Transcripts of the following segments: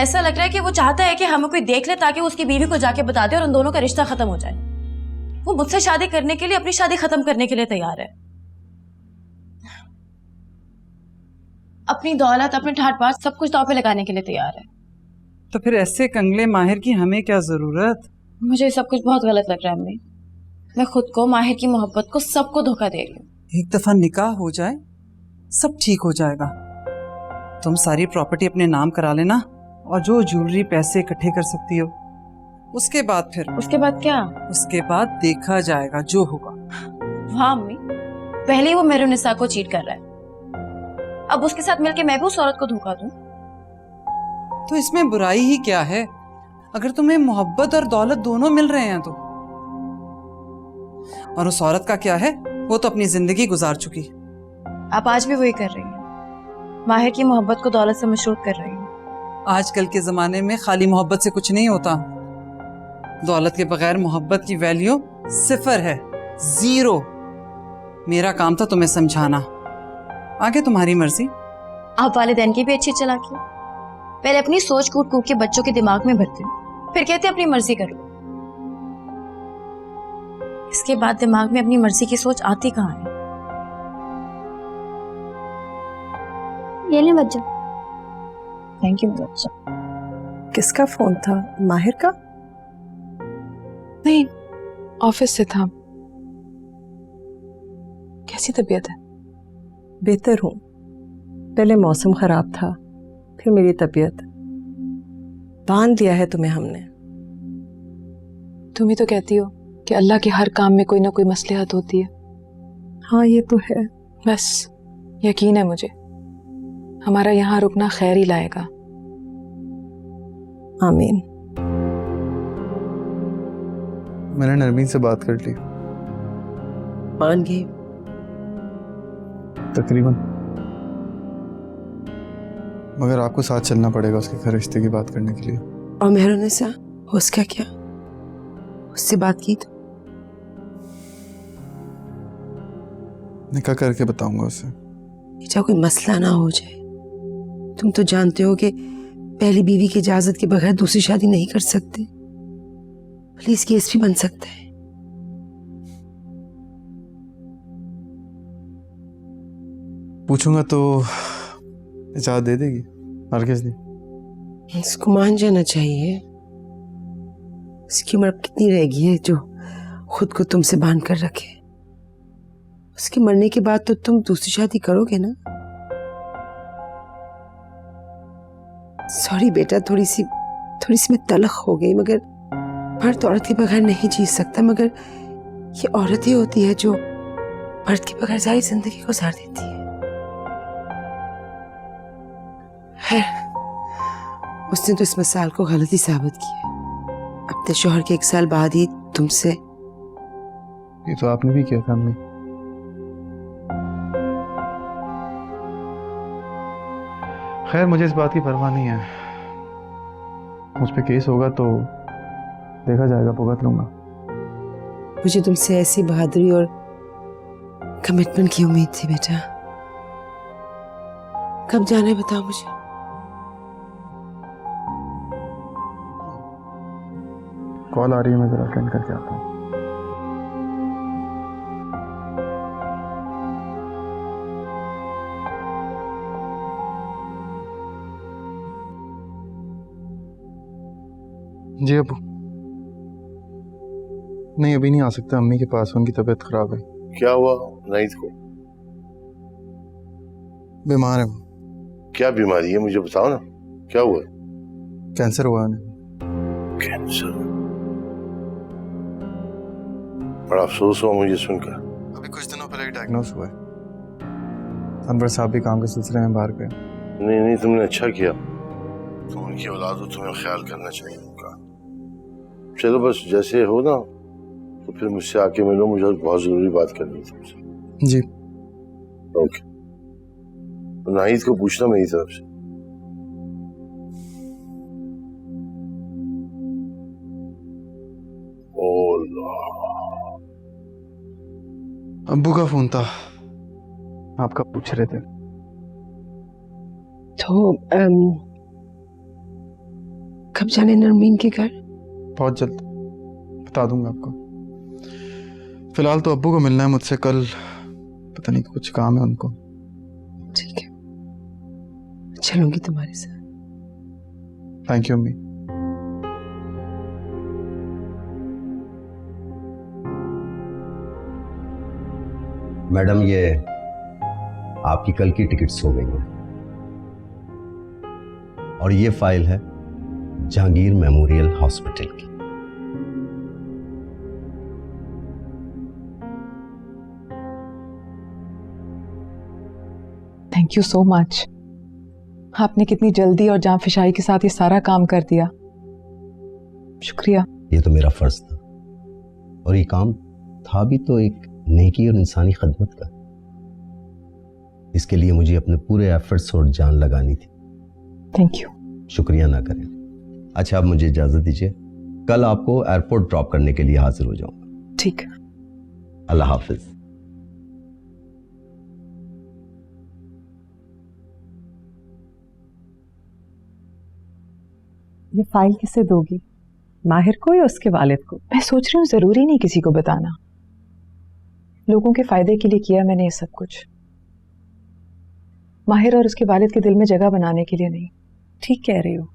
ऐसा लग रहा है कि वो चाहता है कि हमें कोई देख ले ताकि वो उसकी बीवी को जाके बता दे और उन दोनों का रिश्ता खत्म हो जाए। वो मुझसे शादी करने के लिए, अपनी शादी खत्म करने के लिए तैयार है। अपनी दौलत, अपने ठाट बाट सब कुछ दांव पे लगाने के लिए तैयार है। तो फिर ऐसे कंगले माहिर की हमें क्या जरूरत? मुझे सब कुछ बहुत गलत लग रहा है अम्मी। मैं खुद को, माहिर की मोहब्बत को, सबको धोखा दे रही हूँ। एक दफा निकाह हो जाए सब ठीक हो जाएगा। तुम सारी प्रॉपर्टी अपने नाम करा लेना और जो ज्वेलरी पैसे इकट्ठे कर सकती हो, उसके बाद फिर उसके बाद क्या? उसके बाद देखा जाएगा जो होगा। हाँ अम्मी, पहले ही वो मेरे निसा को चीट कर रहा है, अब उसके साथ मिलके मैं भी उस औरत को धोखा दूं? तो इसमें बुराई ही क्या है? अगर तुम्हें मोहब्बत और दौलत दोनों मिल रहे हैं तो। और उस औरत का क्या है, वो तो अपनी जिंदगी गुजार चुकी। आप आज भी वही कर रही हैं, माहिर की मोहब्बत को दौलत से मशरूत कर रही हैं। आजकल के जमाने में खाली मोहब्बत से कुछ नहीं होता। दौलत के बगैर मोहब्बत की वैल्यू सिफर है, जीरो। मेरा काम था तुम्हें समझाना, आगे तुम्हारी मर्जी। आप वालिदैन की भी अच्छी चालाकी है। पहले अपनी सोच कूट कूट के बच्चों के दिमाग में भरते हैं, फिर कहते हैं अपनी मर्जी करो। इसके बाद दिमाग में अपनी मर्जी की सोच आती कहाँ है? ये ले बच्चा। थैंक यू बच्चा। किसका फोन था? माहिर का? नहीं, ऑफिस से था। कैसी तबीयत है? बेहतर हूँ। पहले मौसम खराब था, फिर मेरी तबीयत। बांध दिया है तुम्हें हमने। तुम ही तो कहती हो कि अल्लाह के हर काम में कोई ना कोई मसलहत होती है। हाँ ये तो है। बस यकीन है मुझे, हमारा यहाँ रुकना खैर ही लाएगा। आमीन। मैंने नरमीन से बात कर ली, मान गई तकरीबन। मगर आपको साथ चलना पड़ेगा उसके घर रिश्ते की बात करने के लिए। और मेहरुनिसा, उसका क्या? उससे बात की तो? निकाह करके बताऊंगा उसे। चाहे कोई मसला ना हो जाए। तुम तो जानते हो कि पहली बीवी की इजाजत के बगैर दूसरी शादी नहीं कर सकते। पुलिस केस भी बन सकता है। पूछूंगा तो इजाजत दे देगी? हरगिज़ नहीं। इसको मान जाना चाहिए। उसकी उम्र अब कितनी रह गई है जो खुद को तुमसे बांध कर रखे? उसके मरने के बाद तो तुम दूसरी शादी करोगे ना? सॉरी बेटा, थोड़ी सी मैं तलख हो गई, मगर मर्द औरत के बगैर नहीं जी सकता। मगर ये औरत ही होती है जो मर्द के बगैर सारी जिंदगी गुजार देती है। उसने तो इस मिसाल को गलती साबित की है। अपने शौहर के 1 साल बाद ही तुमसे। ये तो आपने भी किया था अम्मी। खैर मुझे इस बात की परवाह नहीं है। मुझ पे केस होगा तो देखा जाएगा, भुगत लूंगा। मुझे तुमसे ऐसी बहादुरी और कमिटमेंट की उम्मीद थी बेटा। कब जाना है बताओ मुझे। कॉल आ रही है, मैं जरा अटेंड करके आता हूँ। जी अबू। नहीं अभी नहीं आ सकता, अम्मी के पास, उनकी तबीयत खराब है। क्या हुआ नाइद को? बीमार है वो। क्या बीमारी है मुझे बताओ ना, क्या हुआ? कैंसर हुआ उन्हें। कैंसर? बड़ा अफसोस हुआ मुझे सुनकर। अभी कुछ दिनों पहले ही डायग्नोस हुआ है। अनवर साहब भी काम के सिलसिले में बाहर गए। नहीं तुमने अच्छा किया। तुम उनकी औलाद हो, तुम्हें ख्याल करना चाहिए उनका। चलो बस जैसे हो ना, तो फिर मुझसे आके मिलो, मुझे बहुत जरूरी बात करनी है तुमसे। जी ओके। तो नाहिद को पूछना मेरी तरफ से। अब्बू का फोन था, आपका पूछ रहे थे। तो कब जाने नरमीन के घर? बहुत जल्द बता दूंगा आपको। फिलहाल तो अब्बू को मिलना है मुझसे कल, पता नहीं कुछ काम है उनको। ठीक है, चलूंगी तुम्हारे साथ। थैंक यू अम्मी। मैडम, ये आपकी कल की टिकट्स हो गई हैं और ये फाइल है जहांगीर मेमोरियल हॉस्पिटल की। Thank you so much. आपने कितनी जल्दी और जांफिशाई के साथ ये सारा काम कर दिया, शुक्रिया। ये तो मेरा फर्ज था, और ये काम था भी तो एक नेकी और इंसानी खदमत का। इसके लिए मुझे अपने पूरे एफर्ट्स और जान लगानी थी। Thank you. शुक्रिया ना करें। अच्छा, अब मुझे इजाजत दीजिए, कल आपको एयरपोर्ट ड्रॉप करने के लिए हाजिर हो जाऊंगा। ठीक। अल्लाह हाफिज। ये फाइल किसे दोगी, माहिर को या उसके वालिद को? मैं सोच रही हूँ जरूरी नहीं किसी को बताना, लोगों के फायदे के लिए किया मैंने ये सब कुछ, माहिर और उसके वालिद के दिल में जगह बनाने के लिए नहीं। ठीक कह रही हो,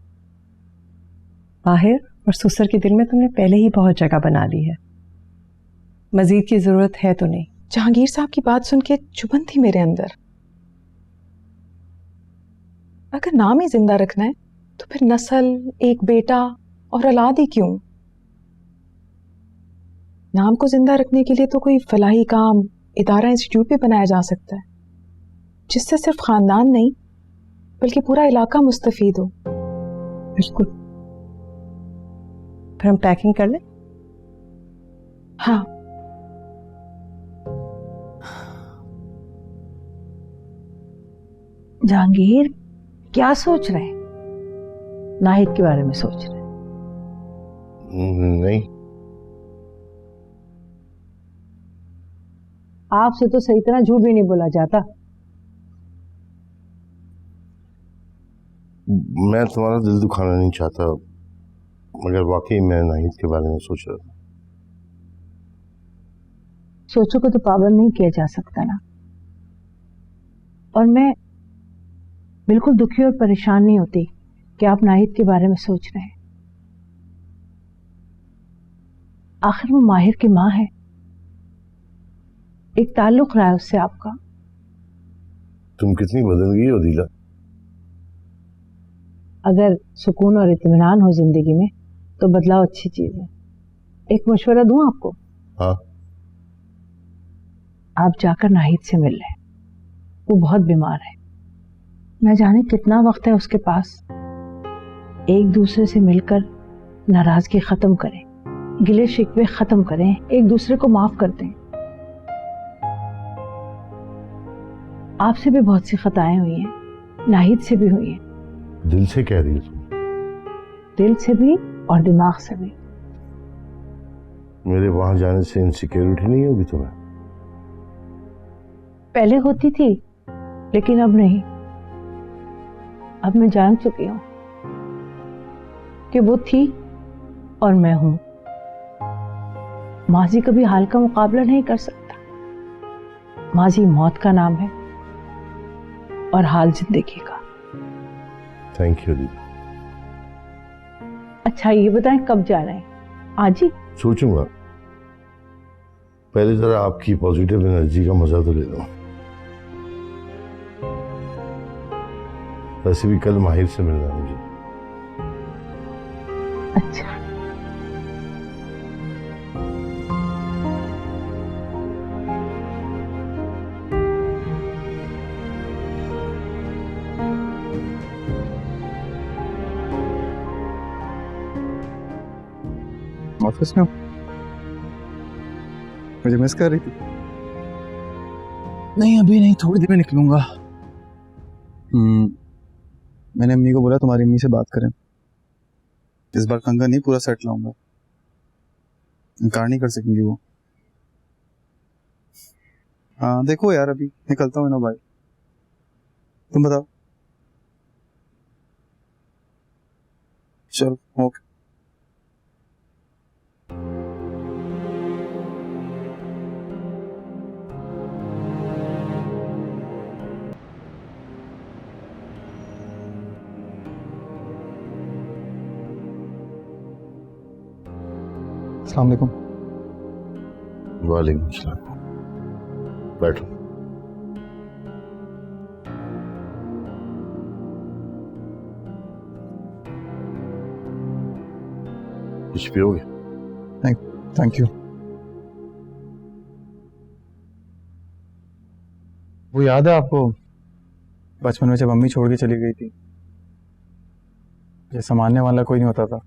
माहिर और सुसर के दिल में तुमने पहले ही बहुत जगह बना ली है, मजीद की जरूरत है तो नहीं। जहांगीर साहब की बात सुन के चुभन थी मेरे अंदर। अगर नाम ही जिंदा रखना है तो फिर नस्ल, एक बेटा और औलाद ही क्यों? नाम को जिंदा रखने के लिए तो कोई फलाही काम, इदारा, इंस्टीट्यूट भी बनाया जा सकता है जिससे सिर्फ खानदान नहीं बल्कि पूरा इलाका मुस्तफीद हो। बिल्कुल। फिर हम पैकिंग कर लें? हाँ। जहांगीर क्या सोच रहे हैं? नाहिद के बारे में सोच रहे हैं? नहीं, आपसे तो सही तरह झूठ भी नहीं बोला जाता। मैं तुम्हारा दिल दुखाना नहीं चाहता, मगर वाकई मैं नाहिद के बारे में सोच रहा था। सोचो को तो पाबंद नहीं किया जा सकता ना, और मैं बिल्कुल दुखी और परेशान नहीं होती कि आप नाहिद के बारे में सोच रहे हैं। आखिर वो माहिर की माँ है, एक ताल्लुक रहा है उससे आपका। तुम कितनी बदल गई हो दिला। अगर सुकून और इत्मीनान हो जिंदगी में तो बदलाव अच्छी चीज है। एक मशवरा दूं आपको? हाँ। आप जाकर नाहिद से मिल लें, वो बहुत बीमार है, न जाने कितना वक्त है उसके पास। एक दूसरे से मिलकर नाराजगी खत्म करें, गिले शिकवे खत्म करें, एक दूसरे को माफ कर दें। आपसे भी बहुत सी खताएं हुई हैं, नाहिद से भी हुई हैं। दिल से कह रही हो तुम? दिल से भी और दिमाग से भी। मेरे वहां जाने से इनसिक्योरिटी नहीं होगी तुम्हें? पहले होती थी, लेकिन अब नहीं। अब मैं जान चुकी हूं कि वो थी और मैं हूं। माजी कभी हाल का मुकाबला नहीं कर सकता। माजी मौत का नाम है और हाल जिंदगी का। थैंक यू दीदी। अच्छा ये बताएं कब जा रहे हैं? आज ही? सोचूंगा, पहले जरा आपकी पॉजिटिव एनर्जी का मजा तो ले लो। वैसे भी कल माहिर से मिलना है मुझे। अच्छा। ऑफिस में हो? मुझे मिस कर रही थी? नहीं अभी नहीं, थोड़ी देर में निकलूंगा। मैंने अम्मी को बोला तुम्हारी अम्मी से बात करें, इस बार कंगा नहीं पूरा सेट लाऊंगा, इनकार नहीं कर सकेंगी वो। हाँ देखो यार, अभी निकलता हूँ ना भाई, तुम बताओ। चल ओके। अस्सलाम वालेकुम। वालेकुम सलाम। बैठो। कुछ पियोगे? Thank you. वो याद है आपको बचपन में जब अम्मी छोड़ के चली गई थी, ये संभालने वाला कोई नहीं होता था।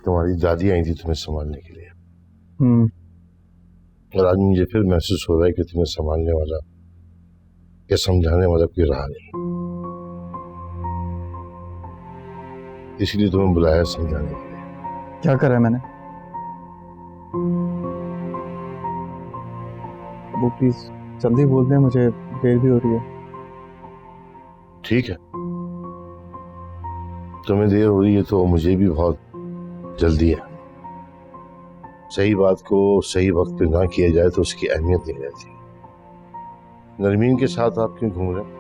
तुम्हारी दादी आई थी तुम्हें संभालने के लिए, और आज मुझे फिर महसूस हो रहा है कि तुम्हें संभालने वाला या समझाने वाला कोई रहा नहीं, इसलिए तुम्हें बुलाया समझाने के लिए। क्या करा है मैंने? वो प्लीज जल्दी बोल दें, मुझे देर भी हो रही है। ठीक है, तुम्हें देर हो रही है तो मुझे भी बहुत जल्दी है। सही बात को सही वक्त पे ना किया जाए तो उसकी अहमियत नहीं रहती। नरमीन के साथ आप क्यों घूम रहे हैं?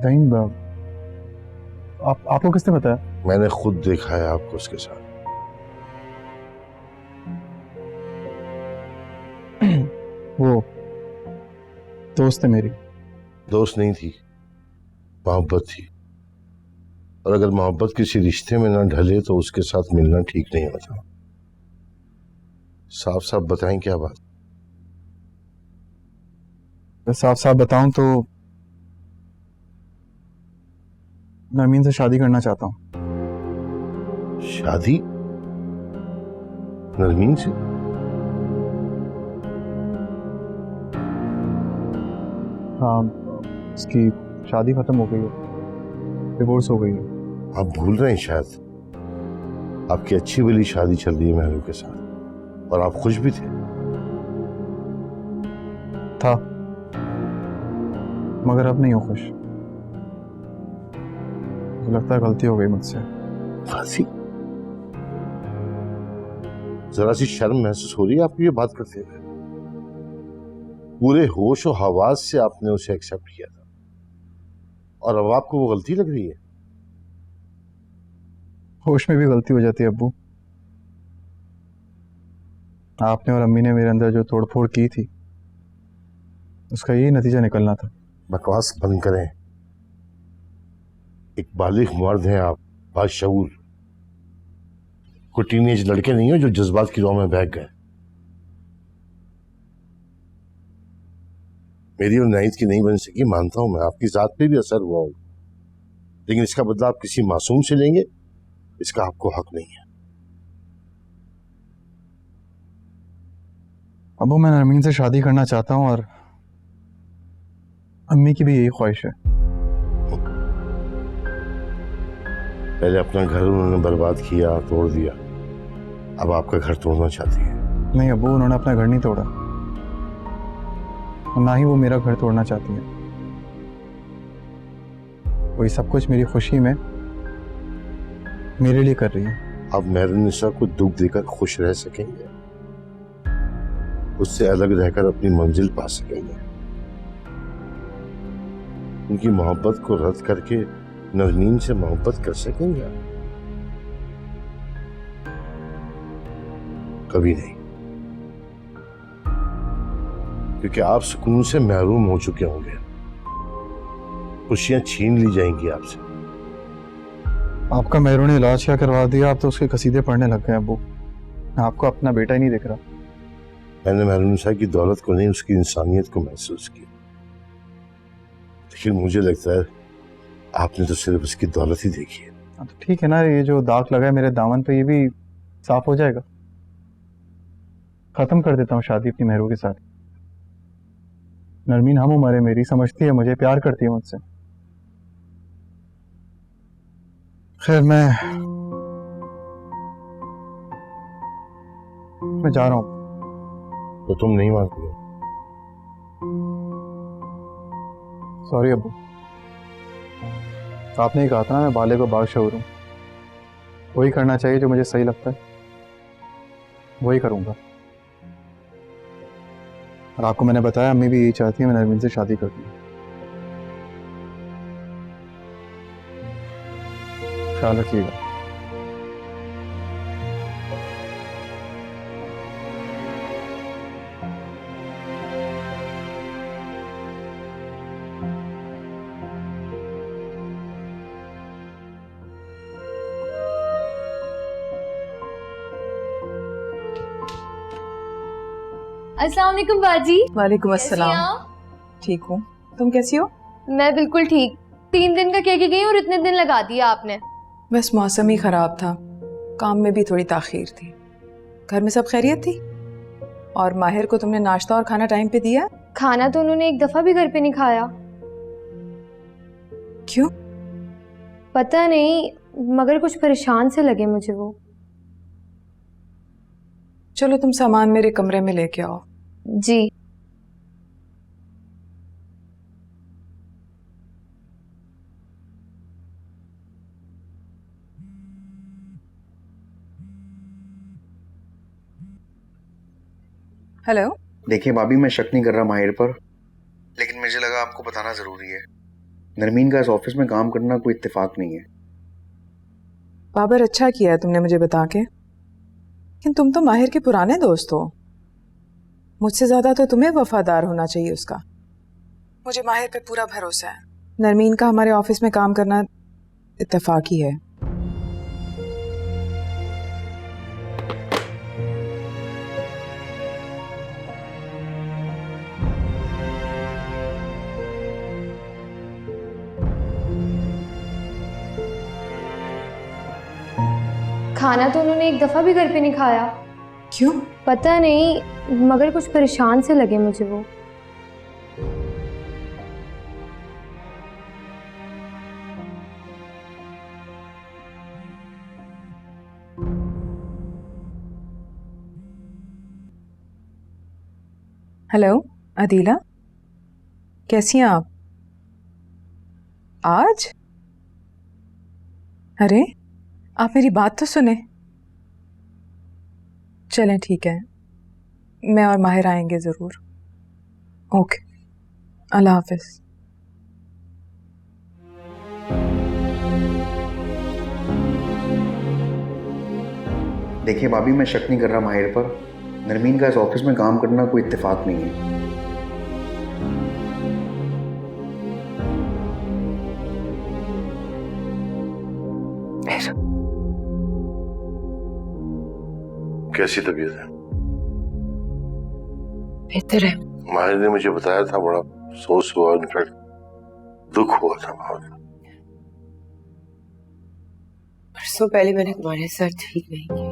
नहीं, आपको किसने बताया? मैंने खुद देखा है आपको उसके साथ। वो दोस्त है मेरी। दोस्त नहीं थी, मोहब्बत थी, और अगर मोहब्बत किसी रिश्ते में ना ढले तो उसके साथ मिलना ठीक नहीं होता। साफ साफ बताएं क्या बात? साफ साफ बताऊं तो नरमीन से शादी करना चाहता हूं। शादी? नरमीन से? हाँ, उसकी शादी खत्म हो गई है, डिवोर्स हो गई है। आप भूल रहे हैं शायद, आपकी अच्छी वाली शादी चल रही है महरू के साथ, और आप खुश भी थे। था, मगर अब नहीं हो खुश। मुझे लगता है गलती हो गई मुझसे। फांसी? जरा सी शर्म महसूस हो रही है आपको ये बात करते हुए? पूरे होश और हवास से आपने उसे एक्सेप्ट किया था, और अब आपको वो गलती लग रही है? होश में भी गलती हो जाती है अब्बू। आपने और अम्मी ने मेरे अंदर जो तोड़फोड़ की थी, उसका यही नतीजा निकलना था। बकवास बंद करें। एक बालिग मर्द हैं आप, बाशऊर। कोई टीनेज लड़के नहीं हो जो जज्बात की राह में बह गए। मेरी और नाइद की नहीं बन सकी, मानता हूं मैं, आपकी जात पे भी असर हुआ होगा, लेकिन इसका बदला आप किसी मासूम से लेंगे, इसका आपको हक नहीं है। अबू, मैं नरमीन से शादी करना चाहता हूं, और अम्मी की भी यही ख्वाहिश है। पहले अपना घर उन्होंने बर्बाद किया, तोड़ दिया, अब आपका घर तोड़ना चाहती है। नहीं अब्बू, उन्होंने अपना घर नहीं तोड़ा, और ना ही वो मेरा घर तोड़ना चाहती है। वो ये सब कुछ मेरी खुशी में मेरे लिए कर रही है। आप मेहरुन्निसा को दुख देकर खुश रह सकेंगे, उससे अलग रहकर अपनी मंजिल पा सकेंगे। उनकी मोहब्बत को रद्द करके नरमीन से मोहब्बत कर सकेंगे आप? कभी नहीं, क्योंकि आप सुकून से महरूम हो चुके होंगे, खुशियां छीन ली जाएंगी आपसे। आपका मेहरू ने इलाज क्या करवा दिया, आप तो उसके कसीदे पढ़ने लग गए अब्बू। आपको अपना बेटा ही नहीं दिख रहा। मैंने मेहरुन्निसा की दौलत को नहीं, उसकी इंसानियत को महसूस किया, लेकिन मुझे लगता है आपने तो सिर्फ उसकी दौलत ही देखी है। तो ठीक है ना, ये जो दाग लगा है मेरे दामन पे, ये भी साफ हो जाएगा। खत्म कर देता हूँ शादी अपनी मेहरू के साथ। नरमीन हम उम्र है मेरी, समझती है मुझे, प्यार करती है मुझसे। खैर मैं जा रहा हूँ। तो तुम नहीं मानते हो? सॉरी अब्बू। तो आपने ही कहा था ना मैं बाले को बाशऊर हूँ, वही करना चाहिए जो मुझे सही लगता है, वही करूँगा। और आपको मैंने बताया अम्मी भी यही चाहती है मैं नरमीन से शादी कर दूँ। ख्याल रखिएगा। अस्सलाम वालेकुम बाजी। वालेकुम कैसी अस्सलाम। हैं ठीक हूँ, तुम कैसी हो? मैं बिल्कुल ठीक। 3 दिन का कह के गई और इतने दिन लगा दिया आपने। बस मौसम ही खराब था, काम में भी थोड़ी ताखीर थी। घर में सब खैरियत थी? और माहिर को तुमने नाश्ता और खाना टाइम पे दिया? खाना तो उन्होंने एक दफा भी घर पे नहीं खाया। क्यों? पता नहीं, मगर कुछ परेशान से लगे मुझे वो। चलो तुम सामान मेरे कमरे में लेके आओ। जी। हेलो। देखिए भाभी, मैं शक नहीं कर रहा माहिर पर, लेकिन मुझे लगा आपको बताना जरूरी है। नरमीन का इस ऑफिस में काम करना कोई इत्तेफाक नहीं है। बाबर, अच्छा किया है तुमने मुझे बता के, लेकिन तुम तो माहिर के पुराने दोस्त हो। मुझसे ज्यादा तो तुम्हें वफादार होना चाहिए उसका। मुझे माहिर पे पूरा भरोसा है। नरमीन का हमारे ऑफिस में काम करना इत्तेफाकी है। खाना तो उन्होंने एक दफा भी घर पे नहीं खाया। क्यों? पता नहीं, मगर कुछ परेशान से लगे मुझे वो। हेलो अदीला, कैसी हैं आप? आज? अरे आप मेरी बात तो सुने। चलें ठीक है, मैं और माहिर आएंगे ज़रूर। ओके, अल्लाह हाफिज़। देखिए भाभी, मैं शक नहीं कर रहा माहिर पर, नरमीन का इस ऑफिस में काम करना कोई इत्तेफाक नहीं है। कैसी तबीयत है? बेहतर है। माहिर ने मुझे बताया था बड़ा अफसोस हुआ, इनफैक्ट दुख हुआ था बहुत। परसों पहले मैंने तुम्हारे साथ ठीक नहीं किया,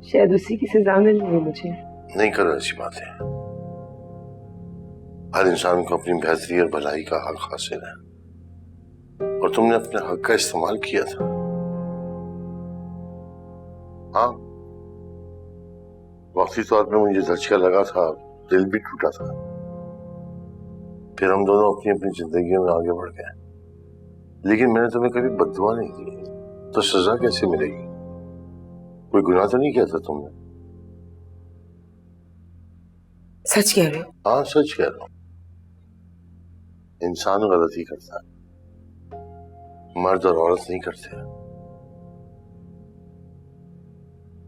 शायद उसी की सजा मिल रही मुझे। नहीं करो ऐसी बातें। हर इंसान को अपनी बेहतरी और भलाई का हक हासिल है, और तुमने अपने हक का इस्तेमाल किया था। हाँ, वक्ती तौर पे मुझे झटका लगा था, दिल भी टूटा था। फिर हम दोनों अपनी अपनी जिंदगियों में आगे बढ़ गए, लेकिन मैंने तुम्हें कभी बद्दुआ नहीं दी, तो सजा कैसे मिलेगी? कोई गुनाह तो नहीं किया था तुमने? सच कह रहे हो? हाँ, सच कह रहा हूं। इंसान गलती करता है, मर्द और औरत नहीं करते।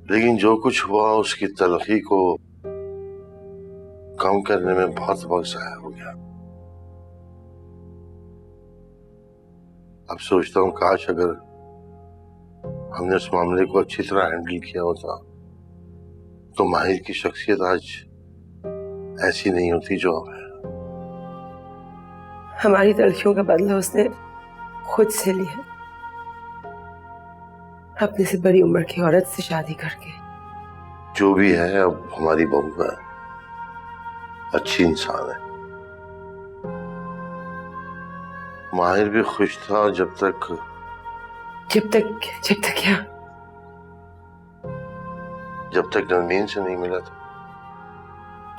लेकिन जो कुछ हुआ उसकी तलखी को कम करने में बहुत वक्त जाया हो गया। अब सोचता हूँ काश अगर हमने उस मामले को अच्छी तरह हैंडल किया होता तो माहिर की शख्सियत आज ऐसी नहीं होती जो अब है। हमारी तलखियों का बदला उसने खुद से लिया, अपने से बड़ी उम्र की औरत से शादी करके। जो भी है अब हमारी बहू है, अच्छी इंसान है। माहिर भी खुश था जब तक क्या? जब तक नरमीन से नहीं मिला था,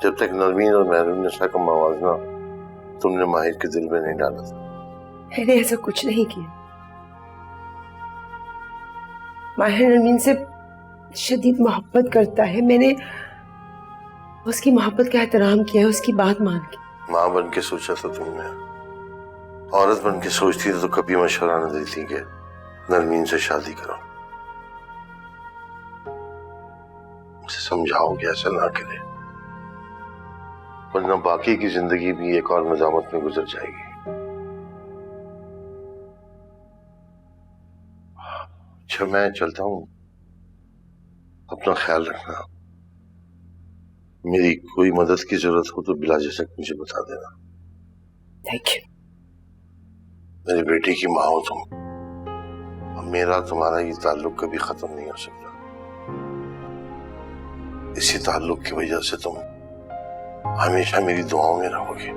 जब तक नरमीन और महरून निसा का मवाजना तुमने माहिर के दिल में नहीं डाला था। मैंने ऐसा कुछ नहीं किया। माहिर नरमीन से शदीद मोहब्बत करता है। मैंने उसकी मोहब्बत का एहतराम किया, उसकी बात मान की। माँ बन के सोचा था तुमने, औरत बन के सोचती तो कभी मशवरा न देती कि नरमीन से शादी करो। उसे समझाओ कि ऐसा ना करे, वरना बाकी की जिंदगी भी एक और नजामत में गुजर जाएगी। अच्छा मैं चलता हूँ, अपना ख्याल रखना। मेरी कोई मदद की जरूरत हो तो बिला झिझक मुझे बता देना। Thank you. मेरी बेटी की माँ हो तुम, अब मेरा तुम्हारा ये ताल्लुक कभी खत्म नहीं हो सकता। इसी ताल्लुक की वजह से तुम हमेशा मेरी दुआओं में रहोगे।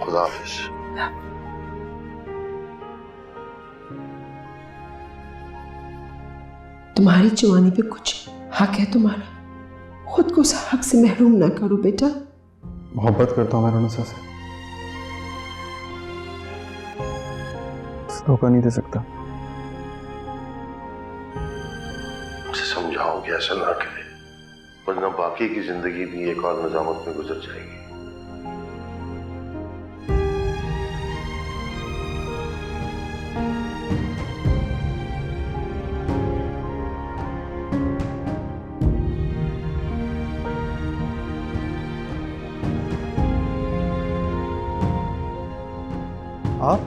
खुदा हाफिज। तुम्हारी जवानी पे कुछ हक है तुम्हारा, खुद को उस हक से महरूम ना करो बेटा। मोहब्बत करता हूँ मैं रुनसा से, धोखा नहीं दे सकता। उसे समझाओ कि ऐसा ना करे, वरना बाकी की जिंदगी भी एक और नजामत में गुजर जाएगी। आप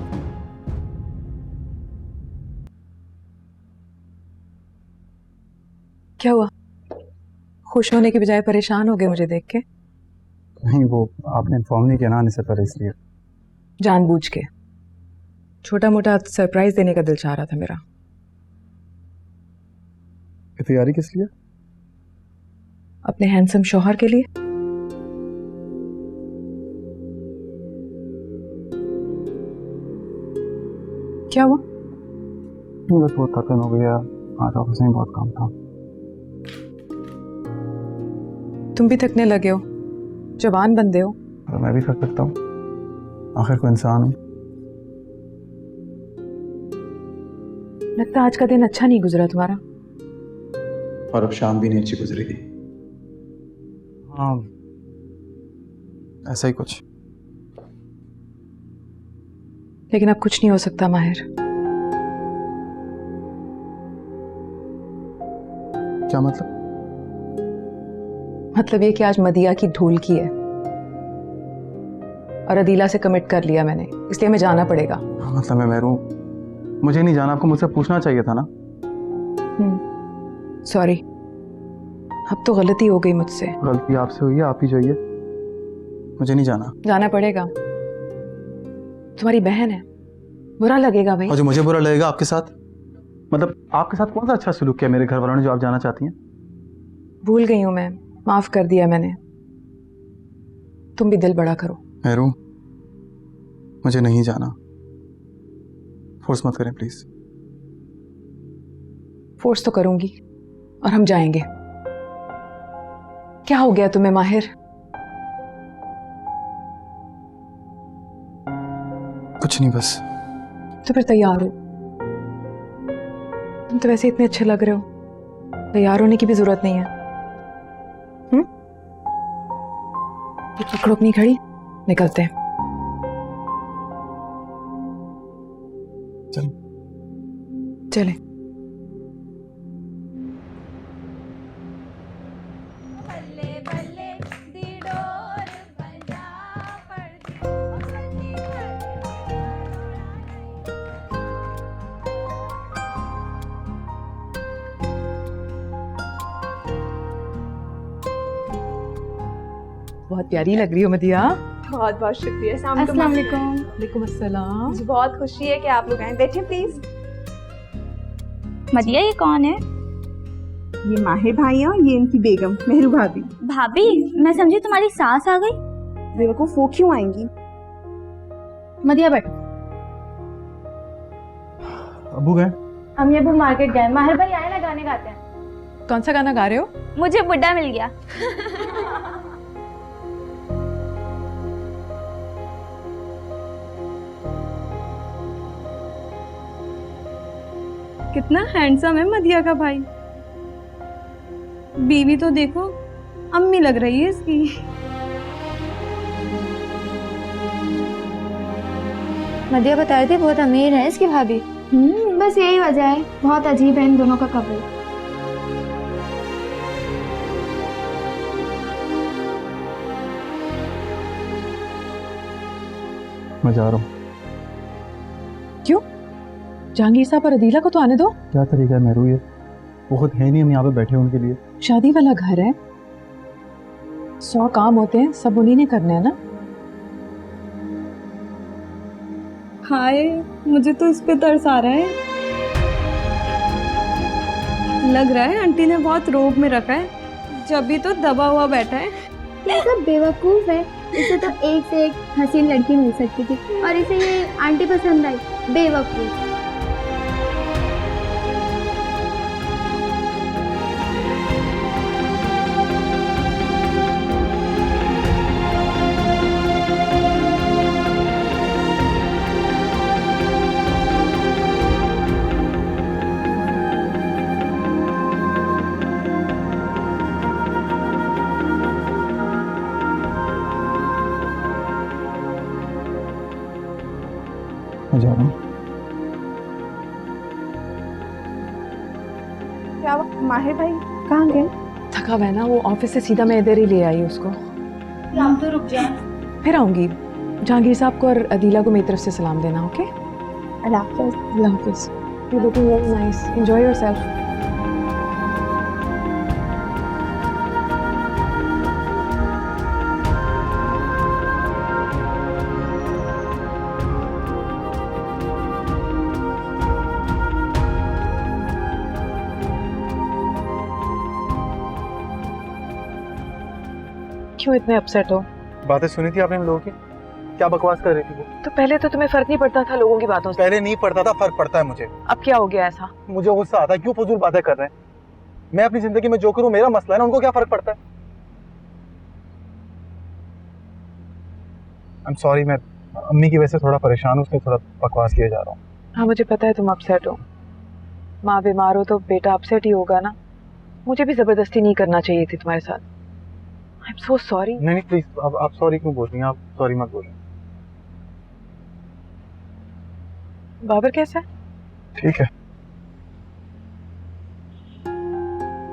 क्या हुआ? खुश होने के बजाय परेशान हो गए मुझे देख के? नहीं, वो आपने इन्फॉर्म नहीं किया ना आने से पहले, इसलिए। जानबूझ के छोटा मोटा सरप्राइज देने का दिल चाह रहा था मेरा। ये तैयारी किस लिए? अपने हैंडसम शौहर के लिए। क्या हुआ? बस वो थकन हो गया, आज ऑफिस में बहुत काम था। तुम भी थकने लगे हो, जवान बंदे हो। तो मैं भी थक सकता हूँ, आखिर को इंसान हूँ। लगता आज का दिन अच्छा नहीं गुजरा तुम्हारा। और अब शाम भी नहीं अच्छी गुजरेगी। हाँ, ऐसा ही कुछ। लेकिन अब कुछ नहीं हो सकता माहिर। क्या मतलब? मतलब ये कि आज मदिया की धूल की है और अदीला से कमिट कर लिया मैंने, इसलिए हमें जाना पड़ेगा। मतलब मैं महरूम, मुझे नहीं जाना, आपको मुझसे पूछना चाहिए था ना। सॉरी, अब तो गलती हो गई मुझसे। गलती आपसे हुई है, आप ही जाइए, मुझे नहीं जाना। जाना पड़ेगा, तुम्हारी बहन है, बुरा लगेगा भाई। और जो मुझे बुरा लगेगा आपके साथ? मतलब आपके साथ कौन सा अच्छा सलूक किया मेरे घर वालों ने जो आप जाना चाहती हैं? भूल गई हूं मैं, माफ कर दिया मैंने। तुम भी दिल बड़ा करो। महरूम, मुझे नहीं जाना, फोर्स मत करें प्लीज। फोर्स तो करूंगी और हम जाएंगे। क्या हो गया तुम्हें माहिर? कुछ नहीं, बस। तो फिर तैयार हो, तुम तो वैसे इतने अच्छे लग रहे हो, तैयार होने की भी जरूरत नहीं है। ये पकड़ो अपनी घड़ी, निकलते हैं। चले। बहुत प्यारी लग रही हो मदिया। बहुत बहुत शुक्रिया। अस्सलाम वालेकुम। वालेकुम अस्सलाम। मुझे बहुत खुशी है कि आप लोग आए। बैठिए प्लीज। मदिया, ये कौन है? ये माहिर भाई है और ये इनकी बेगम मेहरू भाभी। भाभी? मैं समझी तुम्हारी सास आ गई। बेवकूफ, वो क्यों आएंगी? मदिया बैठो। अबू गए? हम ये मार्केट गए। माहिर भाई आए ना, गाने गाते हैं। कौन सा गाना गा रहे हो? मुझे बुड्ढा मिल गया। कितना हैंडसम है मदिया का भाई। बीवी तो देखो अम्मी लग रही है इसकी। मदिया बता रही थी बहुत अमीर है इसकी भाभी। बस यही वजह है, बहुत अजीब है इन दोनों का कपल। मैं जा रहा हूँ। क्यों? जहांगीर साहब और अदीला को तो आने दो। क्या तरीका है मेरू, ये वो खुद है नहीं, हम यहाँ पे बैठे हैं उनके लिए। शादी वाला घर है, 100 काम होते हैं, सब उन्हीं ने करने हैं ना। हाय, मुझे तो इस पे तरस आ रहा है। लग रहा है आंटी ने बहुत रोब में रखा है, जब भी तो दबा हुआ बैठा है। ये सब बेवकूफ है, इसे तो एक से एक हसीन लड़की मिल सकती थी और इसे ये आंटी पसंद आई। बेवकूफ। मैं जा रहा हूँ। क्या माहिर भाई कहाँ गए? थका हुआ है ना, वो ऑफिस से सीधा मैं इधर ही ले आई उसको। हम तो रुक जाए। फिर आऊंगी। जहांगीर साहब को और अदीला को मेरी तरफ से सलाम देना। ओके, अल्लाह हाफ़िज़। अल्लाह हाफिज। You looking very nice, enjoy yourself. क्यों इतने अपसेट हो? बातें सुनी थी आपने हम लोगों की, क्या बकवास कर रही थी वो? तो पहले तो तुम्हें फर्क नहीं पड़ता था लोगों की बातों से। पहले नहीं पड़ता था, फर्क पड़ता है मुझे। अब क्या हो गया ऐसा? मुझे गुस्सा आता है, क्यों फजूल बातें कर रहे हैं? मैं अपनी जिंदगी में जो करूं मेरा मसला है ना, उनको क्या फर्क पड़ता है? आई एम सॉरी, मैं अम्मी की वजह से थोड़ा परेशान हूँ, उसमें थोड़ा बकवास किया जा रहा हूँ। हाँ मुझे पता है तुम अपसेट हो। माँ बीमार हो तो बेटा अपसेट ही होगा ना। मुझे भी जबरदस्ती नहीं करना चाहिए थी तुम्हारे साथ। I am so sorry. नहीं प्लीज, आप सॉरी क्यों बोल रही हैं? आप सॉरी मत बोलें। बाबर कैसा है? ठीक है।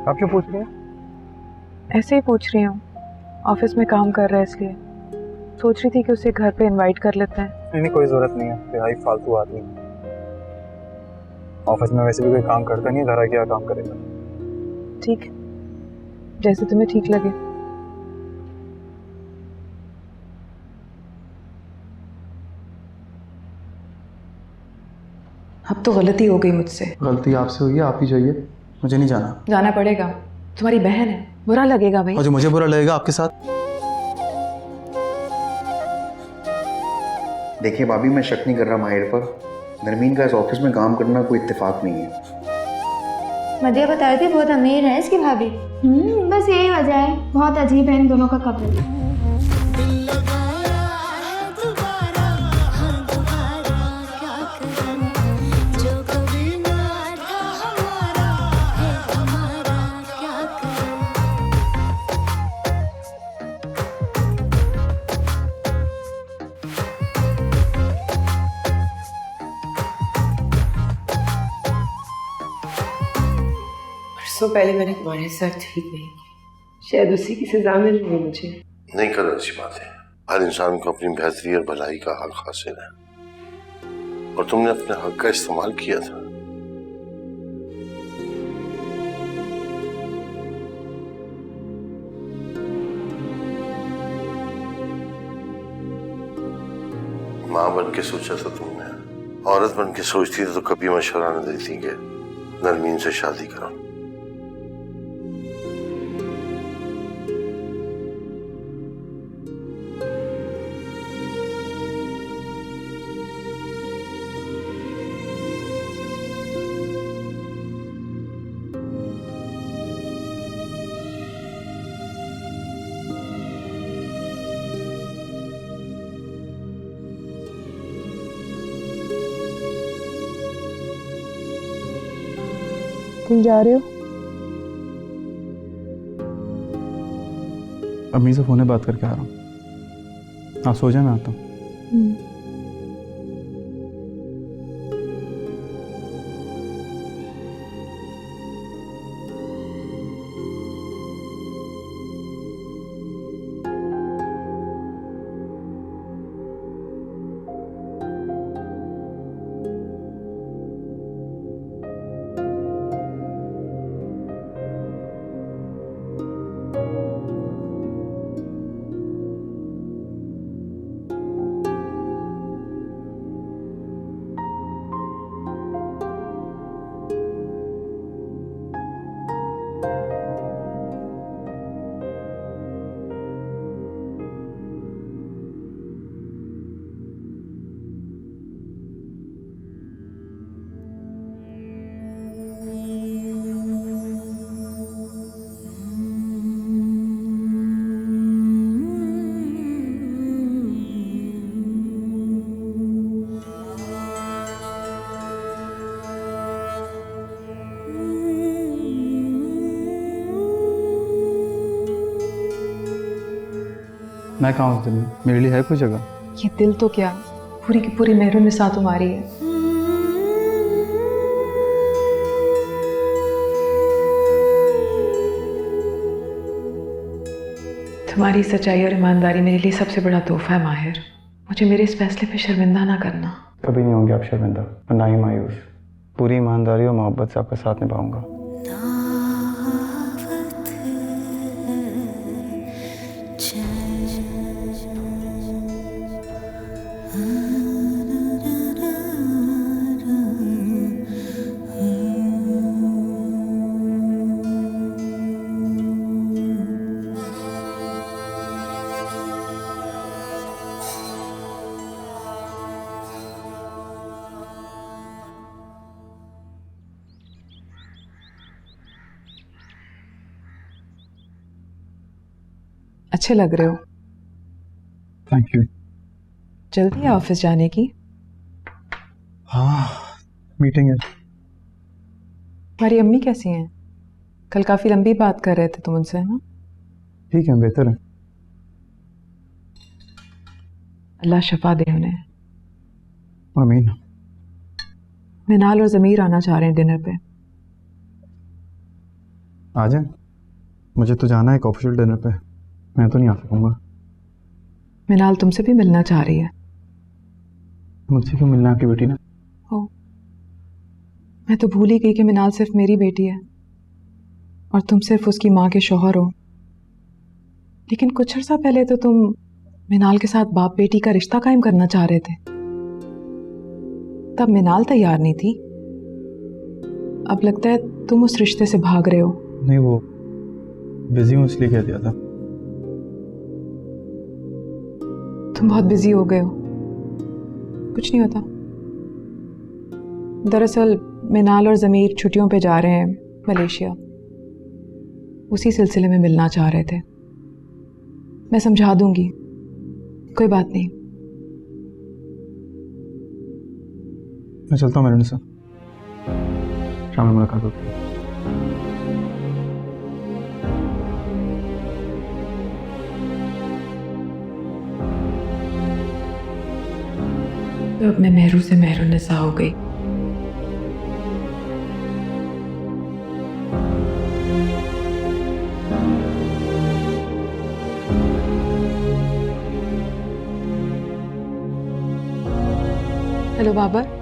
आप क्यों पूछ रही हैं? ऐसे ही पूछ रही हूँ, ऑफिस में काम कर रहा है इसलिए। सोच रही थी कि उसे घर पे इनवाइट कर लेते हैं। नहीं कोई जरूरत नहीं है, बेहाई फालतू आदमी। ऑफिस में वैसे भी कोई काम करता नहीं है, घर आके क्या काम करेगा? ठीक, जैसे तुम्हें ठीक लगे। अब तो गलती हो गई मुझसे। गलती आपसे हुई है, आप ही जाइए, मुझे नहीं जाना। जाना पड़ेगा, तुम्हारी बहन है, बुरा लगेगा भाई। और जो मुझे बुरा लगेगा आपके साथ। देखिए भाभी, मैं शक नहीं कर रहा माहिर पर। नरमीन का इस ऑफिस में काम करना कोई इत्तेफाक नहीं है। मदिया बता रही थी बहुत अमीर है इसकी भाभी। बस यही वजह है, बहुत अजीब है इन दोनों का कपल। परसों पहले मैंने तुम्हारे साथ ठीक नहीं की, शायद उसी की सजा मिल रही मुझे। नहीं करो ऐसी बातें। हर इंसान को अपनी बेहतरी और भलाई का हक हासिल है, और तुमने अपने हक का इस्तेमाल किया था। माँ बन के सोचा था तुमने, औरत बन के सोचती थी तो कभी मशवरा न देती कि नरमीन से शादी करो। तुम जा रहे हो? अम्मी से फोन में बात करके आ रहा हूँ। आप सो जाए, मैं आता हूँ। मैं कहाँ हूँ इस दिल में? मेरे लिए है कोई जगह? ये दिल तो क्या, पूरी की पूरी मेहरुन्निसा तुम्हारी है। तुम्हारी सच्चाई और ईमानदारी मेरे लिए सबसे बड़ा तोहफा है माहिर। मुझे मेरे इस फैसले पे शर्मिंदा ना करना। कभी नहीं होंगे आप शर्मिंदा और ना ही मायूस। पूरी ईमानदारी और मोहब्बत से आपका साथ निभाऊंगा। अच्छे लग रहे हो। Thank you. जल्दी है ऑफिस जाने की? हाँ, मीटिंग है। तुम्हारी अम्मी कैसी हैं? कल काफी लंबी बात कर रहे थे तुम उनसे, ना? ठीक है, बेहतर है। अल्लाह शफा दे उन्हें। आमीन। मिनाल और ज़मीर आना चाह रहे हैं डिनर पे। आ जाए, मुझे तो जाना है एक ऑफिशियल डिनर पे, मैं तो नहीं आ सकूंगा। मिनाल तुमसे भी मिलना चाह रही है। मुझसे क्यों मिलना आपकी बेटी ने? हो, मैं तो भूल ही गई कि मिनाल सिर्फ मेरी बेटी है और तुम सिर्फ उसकी माँ के शौहर हो। लेकिन कुछ अर्सा पहले तो तुम मिनाल के साथ बाप बेटी का रिश्ता कायम करना चाह रहे थे। तब मिनाल तैयार नहीं थी। अब लगता है तुम उस रिश्ते से भाग रहे हो। नहीं, वो बिजी हूँ इसलिए कह दिया था। तुम बहुत बिजी हो गए हो। कुछ नहीं होता। दरअसल मिनाल और ज़मीर छुट्टियों पे जा रहे हैं मलेशिया। उसी सिलसिले में मिलना चाह रहे थे। मैं समझा दूंगी, कोई बात नहीं। मैं चलता हूँ मेरे से, शाम में मुलाकात होती है। तो अब मैं मेहरू से मेहरुन्निसा हो गई। हेलो बाबर।